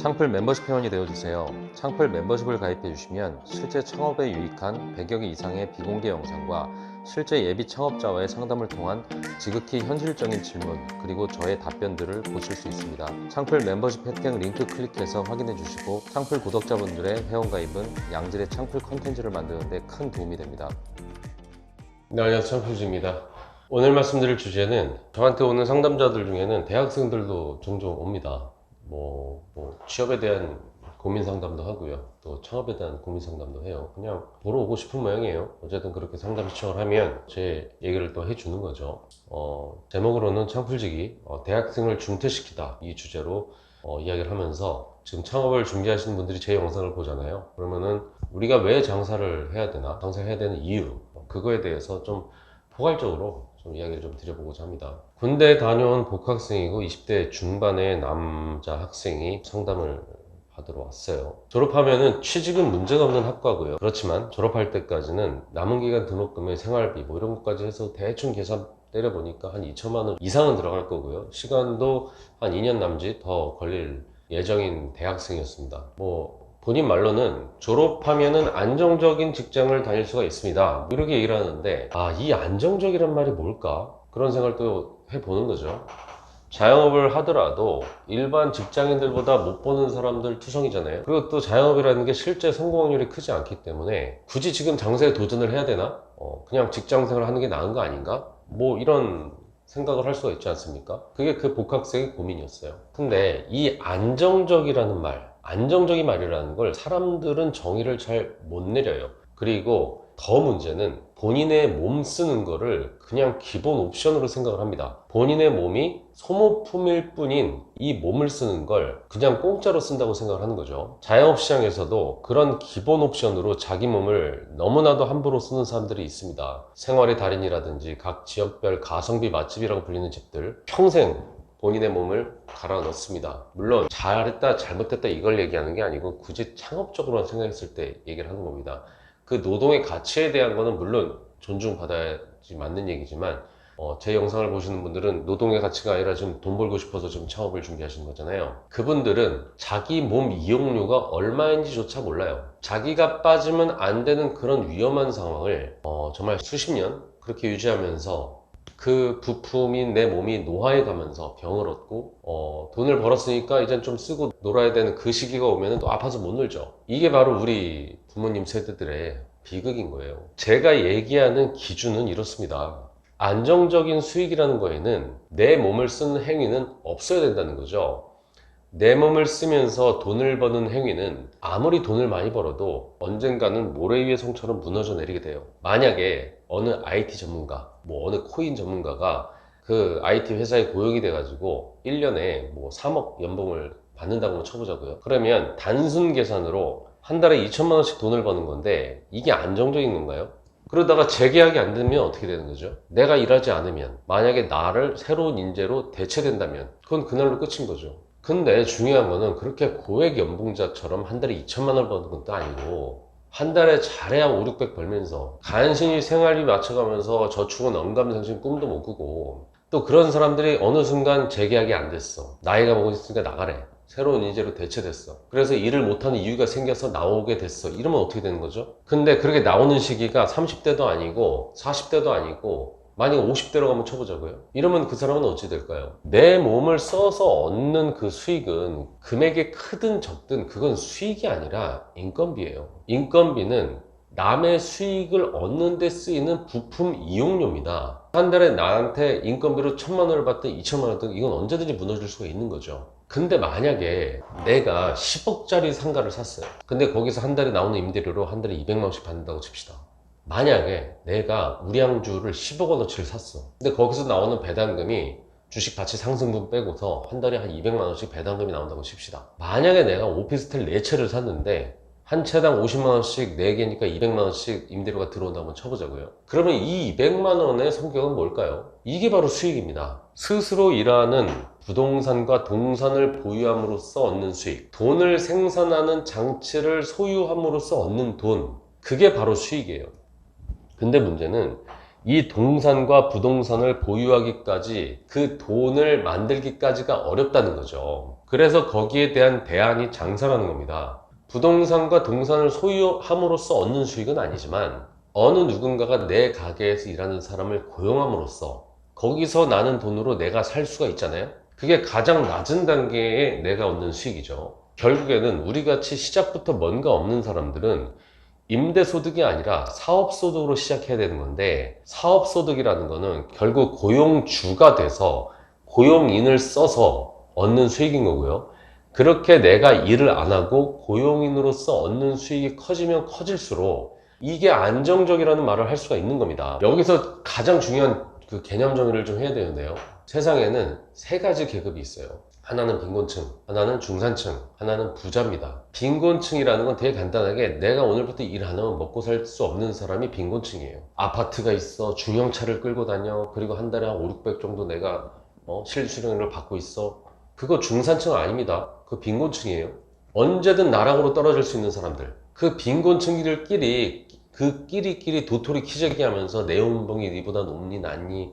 창풀 멤버십 회원이 되어주세요. 창풀 멤버십을 가입해주시면 실제 창업에 유익한 100여 개 이상의 비공개 영상과 실제 예비 창업자와의 상담을 통한 지극히 현실적인 질문 그리고 저의 답변들을 보실 수 있습니다. 창풀 멤버십 혜택 링크 클릭해서 확인해 주시고 창풀 구독자분들의 회원가입은 양질의 창풀 컨텐츠를 만드는 데 큰 도움이 됩니다. 네, 안녕하세요. 창풀주입니다. 오늘 말씀드릴 주제는 저한테 오는 상담자들 중에는 대학생들도 종종 옵니다. 취업에 대한 고민 상담도 하고요. 또 창업에 대한 고민 상담도 해요. 그냥 보러 오고 싶은 모양이에요. 어쨌든 그렇게 상담 신청을 하면 제 얘기를 또 해주는 거죠. 제목으로는 창풀지기, 대학생을 중퇴시키다 이 주제로 이야기를 하면서 지금 창업을 준비하시는 분들이 제 영상을 보잖아요. 그러면은 우리가 왜 장사를 해야 되나, 장사해야 되는 이유, 그거에 대해서 좀 포괄적으로 좀 이야기를 좀 드려보고자 합니다. 군대 다녀온 복학생이고 20대 중반의 남자 학생이 상담을 받으러 왔어요. 졸업하면은 취직은 문제가 없는 학과고요. 그렇지만 졸업할 때까지는 남은 기간 등록금에 생활비 이런 것까지 해서 대충 계산 때려보니까 한 2천만 원 이상은 들어갈 거고요. 시간도 한 2년 남짓 더 걸릴 예정인 대학생이었습니다. 본인 말로는 졸업하면은 안정적인 직장을 다닐 수가 있습니다, 이렇게 얘기를 하는데, 이 안정적이란 말이 뭘까? 그런 생각을 또 해보는 거죠. 자영업을 하더라도 일반 직장인들보다 못 버는 사람들 투성이잖아요. 그리고 또 자영업이라는 게 실제 성공 확률이 크지 않기 때문에 굳이 지금 장사에 도전을 해야 되나? 그냥 직장생활 하는 게 나은 거 아닌가? 이런 생각을 할 수가 있지 않습니까? 그게 그 복학생의 고민이었어요. 근데 이 안정적인 말이라는 걸 사람들은 정의를 잘 못 내려요. 그리고 더 문제는 본인의 몸 쓰는 거를 그냥 기본 옵션으로 생각을 합니다. 본인의 몸이 소모품일 뿐인 이 몸을 쓰는 걸 그냥 공짜로 쓴다고 생각을 하는 거죠. 자영업시장에서도 그런 기본 옵션으로 자기 몸을 너무나도 함부로 쓰는 사람들이 있습니다. 생활의 달인이라든지 각 지역별 가성비 맛집이라고 불리는 집들, 평생 본인의 몸을 갈아 넣습니다. 물론 잘했다 잘못했다 이걸 얘기하는 게 아니고 굳이 창업적으로만 생각했을 때 얘기를 하는 겁니다. 그 노동의 가치에 대한 거는 물론 존중받아야지 맞는 얘기지만, 제 영상을 보시는 분들은 노동의 가치가 아니라 지금 돈 벌고 싶어서 지금 창업을 준비하시는 거잖아요. 그분들은 자기 몸 이용료가 얼마인지조차 몰라요. 자기가 빠지면 안 되는 그런 위험한 상황을 정말 수십 년 그렇게 유지하면서 그 부품인 내 몸이 노화해 가면서 병을 얻고 돈을 벌었으니까 이젠 좀 쓰고 놀아야 되는 그 시기가 오면 또 아파서 못 놀죠. 이게 바로 우리 부모님 세대들의 비극인 거예요. 제가 얘기하는 기준은 이렇습니다. 안정적인 수익이라는 거에는 내 몸을 쓰는 행위는 없어야 된다는 거죠. 내 몸을 쓰면서 돈을 버는 행위는 아무리 돈을 많이 벌어도 언젠가는 모래 위의 성처럼 무너져 내리게 돼요. 만약에 어느 IT 전문가, 어느 코인 전문가가 그 IT 회사에 고용이 돼가지고 1년에 3억 연봉을 받는다고 쳐보자고요. 그러면 단순 계산으로 한 달에 2천만 원씩 돈을 버는 건데 이게 안정적인 건가요? 그러다가 재계약이 안 되면 어떻게 되는 거죠? 내가 일하지 않으면, 만약에 나를 새로운 인재로 대체된다면 그건 그날로 끝인 거죠. 근데 중요한 거는 그렇게 고액 연봉자처럼 한 달에 2천만 원 버는 것도 아니고 한 달에 잘해야 5, 600 벌면서 간신히 생활비 맞춰가면서 저축은 언감생심 꿈도 못 꾸고, 또 그런 사람들이 어느 순간 재계약이 안 됐어. 나이가 먹으니까 나가래. 새로운 인재로 대체됐어. 그래서 일을 못하는 이유가 생겨서 나오게 됐어. 이러면 어떻게 되는 거죠? 근데 그렇게 나오는 시기가 30대도 아니고 40대도 아니고 만약 50대로 가면 쳐보자고요. 이러면 그 사람은 어찌 될까요? 내 몸을 써서 얻는 그 수익은 금액이 크든 적든 그건 수익이 아니라 인건비예요. 인건비는 남의 수익을 얻는 데 쓰이는 부품 이용료입니다. 한 달에 나한테 인건비로 1,000만 원을 받든 2천만 원 받든 이건 언제든지 무너질 수가 있는 거죠. 근데 만약에 내가 10억짜리 상가를 샀어요. 근데 거기서 한 달에 나오는 임대료로 한 달에 200만 원씩 받는다고 칩시다. 만약에 내가 우량주를 10억 원어치를 샀어. 근데 거기서 나오는 배당금이 주식 가치 상승분 빼고서 한 달에 한 200만 원씩 배당금이 나온다고 칩시다. 만약에 내가 오피스텔 4채를 샀는데 한 채당 50만 원씩 4개니까 200만 원씩 임대료가 들어온다고 쳐보자고요. 그러면 이 200만 원의 성격은 뭘까요? 이게 바로 수익입니다. 스스로 일하는 부동산과 동산을 보유함으로써 얻는 수익, 돈을 생산하는 장치를 소유함으로써 얻는 돈, 그게 바로 수익이에요. 근데 문제는 이 동산과 부동산을 보유하기까지 그 돈을 만들기까지가 어렵다는 거죠. 그래서 거기에 대한 대안이 장사라는 겁니다. 부동산과 동산을 소유함으로써 얻는 수익은 아니지만 어느 누군가가 내 가게에서 일하는 사람을 고용함으로써 거기서 나는 돈으로 내가 살 수가 있잖아요. 그게 가장 낮은 단계에 내가 얻는 수익이죠. 결국에는 우리같이 시작부터 뭔가 없는 사람들은 임대소득이 아니라 사업소득으로 시작해야 되는 건데, 사업소득이라는 거는 결국 고용주가 돼서 고용인을 써서 얻는 수익인 거고요. 그렇게 내가 일을 안 하고 고용인으로서 얻는 수익이 커지면 커질수록 이게 안정적이라는 말을 할 수가 있는 겁니다. 여기서 가장 중요한 그 개념 정의를 좀 해야 되는데요. 세상에는 세 가지 계급이 있어요. 하나는 빈곤층, 하나는 중산층, 하나는 부자입니다. 빈곤층이라는 건 되게 간단하게 내가 오늘부터 일 안 하면 먹고 살 수 없는 사람이 빈곤층이에요. 아파트가 있어, 중형차를 끌고 다녀, 그리고 한 달에 한 5, 600 정도 내가 실수령을 받고 있어. 그거 중산층 아닙니다. 그거 빈곤층이에요. 언제든 나락으로 떨어질 수 있는 사람들. 그 빈곤층들끼리 끼리끼리 도토리 키재기 하면서 내 연봉이 니보다 높니 낮니,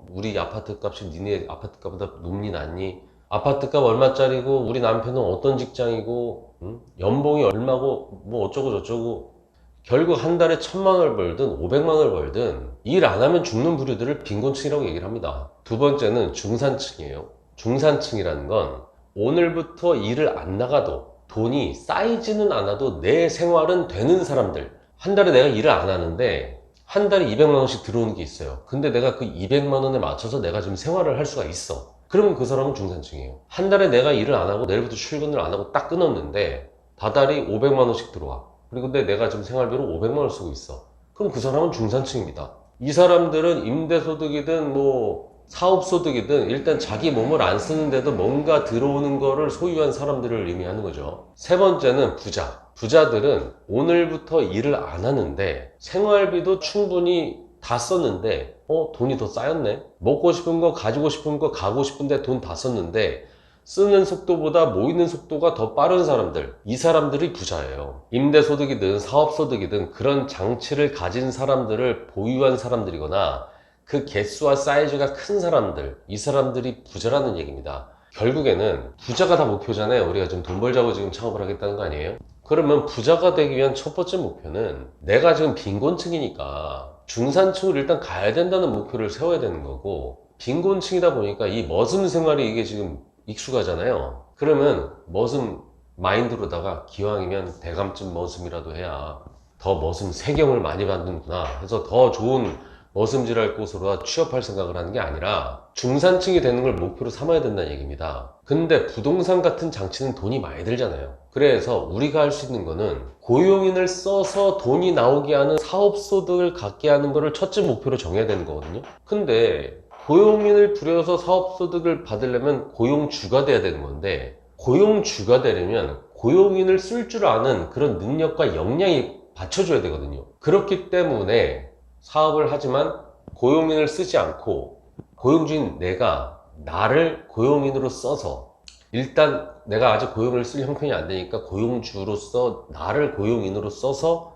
우리 아파트 값이 니네 아파트 값보다 높니 낮니, 아파트 값 얼마짜리고 우리 남편은 어떤 직장이고, 연봉이 얼마고 뭐 어쩌고 저쩌고. 결국 한 달에 1000만 원을 벌든 500만 원을 벌든 일 안 하면 죽는 부류들을 빈곤층이라고 얘기를 합니다. 두 번째는 중산층이에요. 중산층이라는 건 오늘부터 일을 안 나가도 돈이 쌓이지는 않아도 내 생활은 되는 사람들. 한 달에 내가 일을 안 하는데 한 달에 200만 원씩 들어오는 게 있어요. 근데 내가 그 200만 원에 맞춰서 내가 지금 생활을 할 수가 있어. 그러면 그 사람은 중산층이에요. 한 달에 내가 일을 안 하고 내일부터 출근을 안 하고 딱 끊었는데 다달이 500만 원씩 들어와. 그리고 근데 내가 지금 생활비로 500만 원을 쓰고 있어. 그럼 그 사람은 중산층입니다. 이 사람들은 임대소득이든 뭐 사업소득이든 일단 자기 몸을 안 쓰는데도 뭔가 들어오는 거를 소유한 사람들을 의미하는 거죠. 세 번째는 부자. 부자들은 오늘부터 일을 안 하는데 생활비도 충분히 다 썼는데 돈이 더 쌓였네. 먹고 싶은 거, 가지고 싶은 거, 가고 싶은데 돈 다 썼는데 쓰는 속도보다 모이는 속도가 더 빠른 사람들, 이 사람들이 부자예요. 임대소득이든 사업소득이든 그런 장치를 가진 사람들을 보유한 사람들이거나 그 개수와 사이즈가 큰 사람들, 이 사람들이 부자라는 얘기입니다. 결국에는 부자가 다 목표잖아요. 우리가 지금 돈 벌자고 지금 창업을 하겠다는 거 아니에요? 그러면 부자가 되기 위한 첫 번째 목표는 내가 지금 빈곤층이니까 중산층으로 일단 가야 된다는 목표를 세워야 되는 거고, 빈곤층이다 보니까 이 머슴 생활이 이게 지금 익숙하잖아요. 그러면 머슴 마인드로다가 기왕이면 대감쯤 머슴이라도 해야 더 머슴 세경을 많이 받는구나 해서 더 좋은 머슴질할 곳으로 취업할 생각을 하는 게 아니라 중산층이 되는 걸 목표로 삼아야 된다는 얘기입니다. 근데 부동산 같은 장치는 돈이 많이 들잖아요. 그래서 우리가 할 수 있는 거는 고용인을 써서 돈이 나오게 하는 사업소득을 갖게 하는 거를 첫째 목표로 정해야 되는 거거든요. 근데 고용인을 들여서 사업소득을 받으려면 고용주가 돼야 되는 건데, 고용주가 되려면 고용인을 쓸 줄 아는 그런 능력과 역량이 받쳐줘야 되거든요. 그렇기 때문에 사업을 하지만 고용인을 쓰지 않고 고용주인 내가 나를 고용인으로 써서, 일단 내가 아직 고용을 쓸 형편이 안 되니까 고용주로서 나를 고용인으로 써서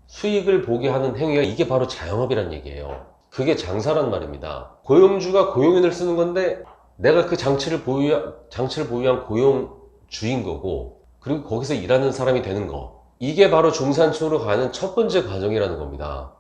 수익을 보게 하는 행위가, 이게 바로 자영업이란 얘기예요. 그게 장사란 말입니다. 고용주가 고용인을 쓰는 건데 내가 그 장치를 보유한 고용주인 거고, 그리고 거기서 일하는 사람이 되는 거, 이게 바로 중산층으로 가는 첫 번째 과정이라는 겁니다.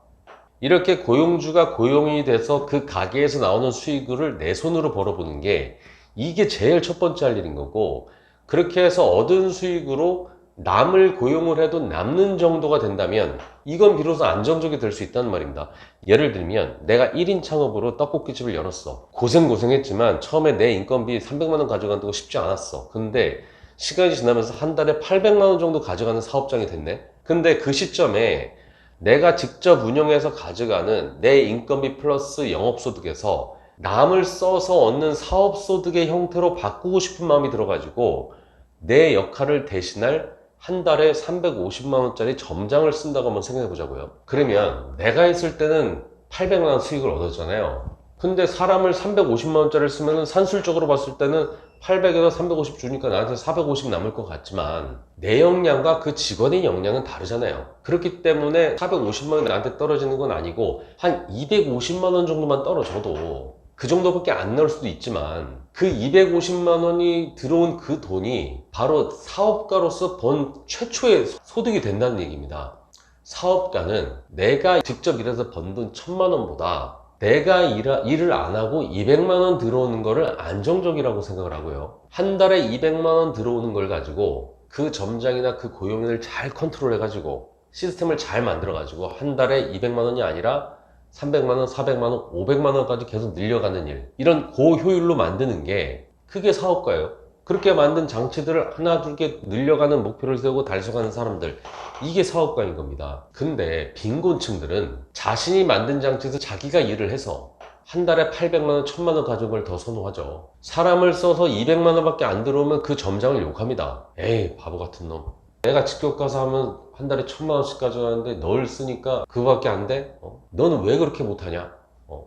이렇게 고용주가 고용인이 돼서 그 가게에서 나오는 수익을 내 손으로 벌어보는 게, 이게 제일 첫 번째 할 일인 거고, 그렇게 해서 얻은 수익으로 남을 고용을 해도 남는 정도가 된다면 이건 비로소 안정적이 될 수 있다는 말입니다. 예를 들면 내가 1인 창업으로 떡볶이집을 열었어. 고생했지만 처음에 내 인건비 300만 원 가져간다고 쉽지 않았어. 근데 시간이 지나면서 한 달에 800만 원 정도 가져가는 사업장이 됐네. 근데 그 시점에 내가 직접 운영해서 가져가는 내 인건비 플러스 영업소득에서 남을 써서 얻는 사업소득의 형태로 바꾸고 싶은 마음이 들어가지고 내 역할을 대신할 한 달에 350만 원짜리 점장을 쓴다고 한번 생각해 보자고요. 그러면 내가 있을 때는 800만 원 수익을 얻었잖아요. 근데 사람을 350만 원짜리를 쓰면 산술적으로 봤을 때는 800에서 350 주니까 나한테 450 남을 것 같지만 내 역량과 그 직원의 역량은 다르잖아요. 그렇기 때문에 450만 원이 나한테 떨어지는 건 아니고 한 250만 원 정도만 떨어져도, 그 정도밖에 안 나올 수도 있지만 그 250만 원이 들어온 그 돈이 바로 사업가로서 번 최초의 소득이 된다는 얘기입니다. 사업가는 내가 직접 일해서 번 돈 1000만 원보다 내가 일을 안 하고 200만 원 들어오는 거를 안정적이라고 생각을 하고요. 한 달에 200만 원 들어오는 걸 가지고 그 점장이나 그 고용인을 잘 컨트롤 해가지고 시스템을 잘 만들어가지고 한 달에 200만 원이 아니라 300만 원, 400만 원, 500만 원까지 계속 늘려가는 일, 이런 고효율로 만드는 게 그게 사업가예요. 그렇게 만든 장치들을 하나 둘 개 늘려가는 목표를 세우고 달성하는 사람들, 이게 사업가인 겁니다. 근데 빈곤층들은 자신이 만든 장치에서 자기가 일을 해서 한 달에 800만 원, 1000만 원 가져온 걸 더 선호하죠. 사람을 써서 200만 원밖에 안 들어오면 그 점장을 욕합니다. 에이, 바보 같은 놈. 내가 직접 가서 하면 한 달에 1000만 원씩 가져가는데 널 쓰니까 그거밖에 안 돼? 너는 왜 그렇게 못하냐?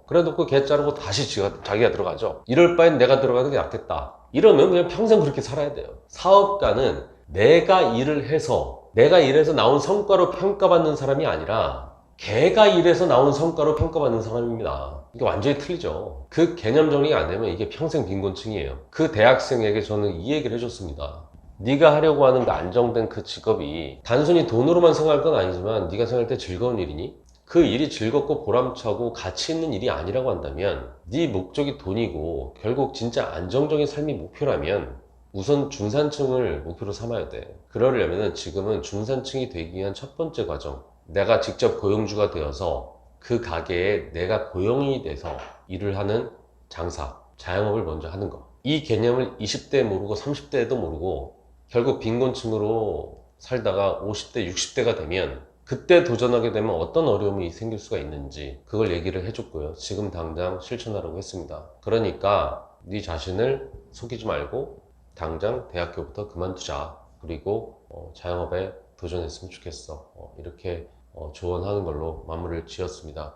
그래 놓고 걔 자르고 다시 자기가 들어가죠. 이럴 바엔 내가 들어가는 게 낫겠다. 이러면 그냥 평생 그렇게 살아야 돼요. 사업가는 내가 일해서 나온 성과로 평가받는 사람이 아니라 걔가 일해서 나온 성과로 평가받는 사람입니다. 이게 완전히 틀리죠. 그 개념 정리가 안 되면 이게 평생 빈곤층이에요. 그 대학생에게 저는 이 얘기를 해줬습니다. 네가 하려고 하는 그 안정된 그 직업이 단순히 돈으로만 생각할 건 아니지만 네가 생각할 때 즐거운 일이니? 그 일이 즐겁고 보람차고 가치 있는 일이 아니라고 한다면, 네 목적이 돈이고 결국 진짜 안정적인 삶이 목표라면 우선 중산층을 목표로 삼아야 돼. 그러려면 지금은 중산층이 되기 위한 첫 번째 과정, 내가 직접 고용주가 되어서 그 가게에 내가 고용이 돼서 일을 하는 장사, 자영업을 먼저 하는 거. 이 개념을 20대에 모르고 30대에도 모르고 결국 빈곤층으로 살다가 50대, 60대가 되면 그때 도전하게 되면 어떤 어려움이 생길 수가 있는지 그걸 얘기를 해줬고요. 지금 당장 실천하라고 했습니다. 그러니까 네 자신을 속이지 말고 당장 대학교부터 그만두자. 그리고 자영업에 도전했으면 좋겠어. 이렇게 조언하는 걸로 마무리를 지었습니다.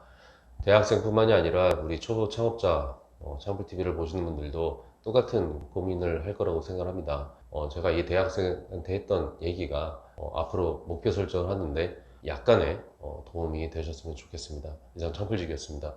대학생뿐만이 아니라 우리 초보 창업자 창불TV를 보시는 분들도 똑같은 고민을 할 거라고 생각합니다. 제가 이 대학생한테 했던 얘기가 앞으로 목표 설정을 하는데 약간의 도움이 되셨으면 좋겠습니다. 이상 창불직이었습니다.